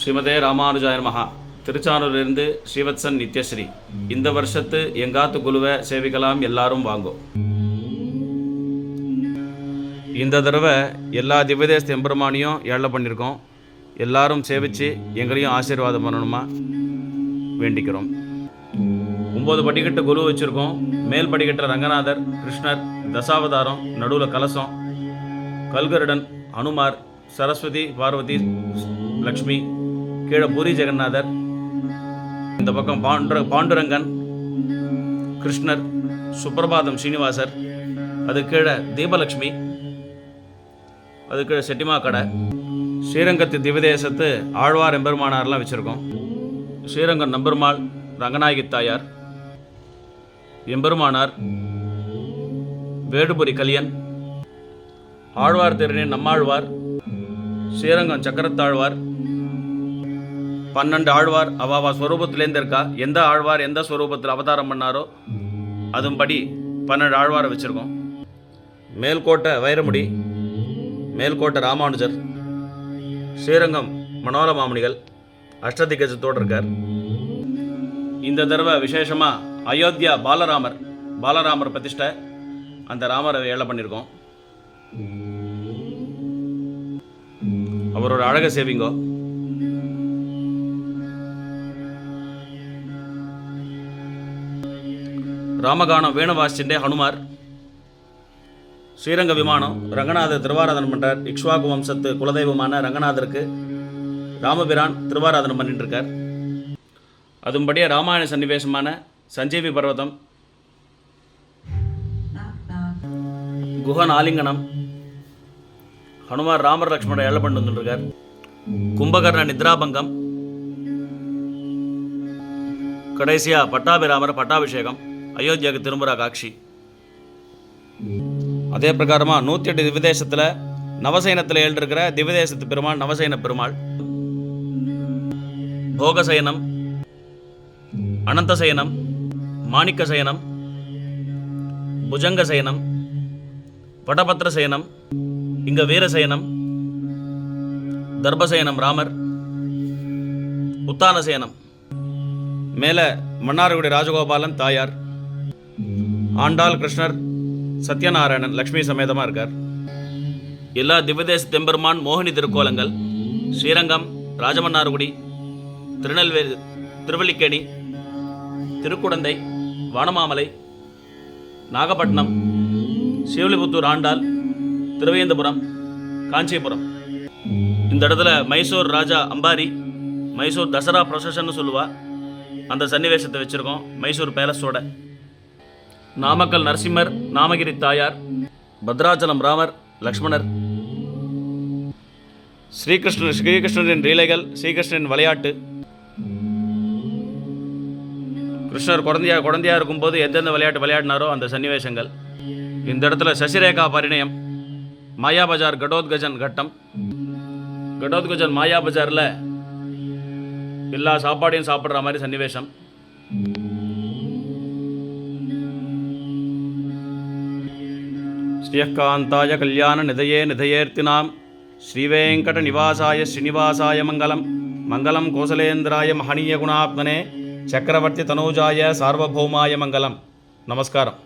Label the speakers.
Speaker 1: ஸ்ரீமதே ராமானுஜாய நமஹா. திருச்சானூரிலிருந்து ஸ்ரீவத்சன் நித்யஸ்ரீ. இந்த வருஷத்து எங்காத்து குழுவை சேவிக்கலாம், எல்லாரும் வாங்கோ. இந்த தடவை எல்லா திவ்யதேச எம்பெருமானியும் ஏழை பண்ணியிருக்கோம். எல்லாரும் சேவித்து எங்களையும் ஆசீர்வாதம் பண்ணணுமா வேண்டிக்கிறோம். 9 படிக்கட்டு குரு வச்சுருக்கோம். மேல் படிக்கட்டில் ரங்கநாதர், கிருஷ்ணர், தசாவதாரம், நடுவில் கலசம், கல்கருடன், அனுமார், சரஸ்வதி, பார்வதி, லக்ஷ்மி, கீழே பூரி ஜெகநாதர், இந்த பக்கம் பாண்டுரங்கன், கிருஷ்ணர், சுப்பிரபாதம் ஸ்ரீனிவாசர், அது கீழே தீபலக்ஷ்மி, அது கீழே செட்டிமா கடை. ஸ்ரீரங்கத்து திவ்யதேசத்து ஆழ்வார் எம்பெருமானார்லாம் வச்சுருக்கோம். ஸ்ரீரங்கம் நம்பெருமாள், ரங்கநாயகி தாயார், எம்பெருமானார், வேடுபுரி கலியன், ஆழ்வார் திருநீர் நம்மாழ்வார், ஸ்ரீரங்கம் சக்கரத்தாழ்வார், 12 ஆழ்வார் அவாவா ஸ்வரூபத்திலேருந்து இருக்கா. எந்த ஆழ்வார் எந்த ஸ்வரூபத்தில் அவதாரம் பண்ணாரோ அதுபடி 12 ஆழ்வாரை வச்சுருக்கோம். மேல்கோட்டை வைரமுடி, மேல்கோட்டை ராமானுஜர், ஸ்ரீரங்கம் மனோர மாமுனிகள் அஷ்டதிகஜத்தோடு இருக்கார். இந்த தடவை விசேஷமாக அயோத்தியா பாலராமர் பிரதிஷ்டை, அந்த ராமரை ஏழை பண்ணியிருக்கோம். அவரோட அழகை சேவிங்கோ. ராமகானம் வேணுவாசிண்டே ஹனுமார், ஸ்ரீரங்க விமானம், ரங்கநாதர் திருவாராதனம் பண்ணுறார். இக்ஷ்வாகு வம்சத்து குலதெய்வமான ரங்கநாதருக்கு ராமபிரான் திருவாராதனம் பண்ணிட்டு இருக்கார். அதுபடியே ராமாயண சன்னிவேசமான சஞ்சீவி பர்வதம், குஹன் ஆலிங்கனம், ஹனுமார் ராமர் லக்ஷ்மணர் ஏழை பண்ணி வந்துருக்கார். கும்பகர்ண நித்ராபங்கம், கடைசியாக பட்டாபிராமர் பட்டாபிஷேகம், அயோத்தியாவுக்கு திரும்புகிறா காட்சி. அதே பிரகாரமாக 108 திவ்யதேசத்தில் நவசயனத்தில் எழுந்திருக்கிற திவ்யதேசத்து பெருமாள் நவசயன பெருமாள், போகசயனம், அனந்தசயனம், மாணிக்க சயனம், புஜங்க சயனம், வடபத்திர சயனம், இங்க வீரசயனம், தர்பசயனம் ராமர், உத்தான சயனம், மேலே மன்னார்குடி ராஜகோபாலன் தாயார், ஆண்டாள் கிருஷ்ணர், சத்யநாராயணன் லக்ஷ்மி சமேதமாக இருக்கார். எல்லா திவ்யதேச தெம்பெருமான் மோகினி திருக்கோலங்கள் ஸ்ரீரங்கம், ராஜமன்னார்குடி, திருநெல்வேலி, திருவல்லிக்கேணி, திருக்குடந்தை, வானமாமலை, நாகப்பட்டினம், ஸ்ரீவில்லிபுத்தூர் ஆண்டாள், திருவேந்தபுரம், காஞ்சிபுரம். இந்த இடத்துல மைசூர் ராஜா அம்பாரி, மைசூர் தசரா ப்ரொசஷன் சொல்லுவா, அந்த சன்னிவேசத்தை வச்சுருக்கோம். மைசூர் பேலஸோட நாமக்கல் நரசிம்மர், நாமகிரி தாயார், பத்ராச்சலம் ராமர் லக்ஷ்மணர், ஸ்ரீகிருஷ்ணரின் லீலைகள், ஸ்ரீகிருஷ்ணரின் விளையாட்டு, கிருஷ்ணர் குழந்தையா இருக்கும்போது எந்தெந்த விளையாட்டு விளையாடினாரோ அந்த சன்னிவேசங்கள். இந்த இடத்துல சசிரேகா பரிணயம், மாயாபஜார் கடோத்கஜன் கட்டம், கடோத்கஜன் மாயாபஜாரில் எல்லா சாப்பாடையும் சாப்பிட்ற மாதிரி சன்னிவேசம். ஸ்ரீயக்காந்தாய கல்யாண நிதயே நிதயேர்த்தினாம் ஸ்ரீவேங்கட நிவாசாய ஸ்ரீனிவாசாய மங்களம். மங்களம் கோசலேந்திராய மகனீய குணாத்மனே சக்கரவர்த்தி தனூஜாய சார்வபௌமாய மங்களம். நமஸ்காரம்.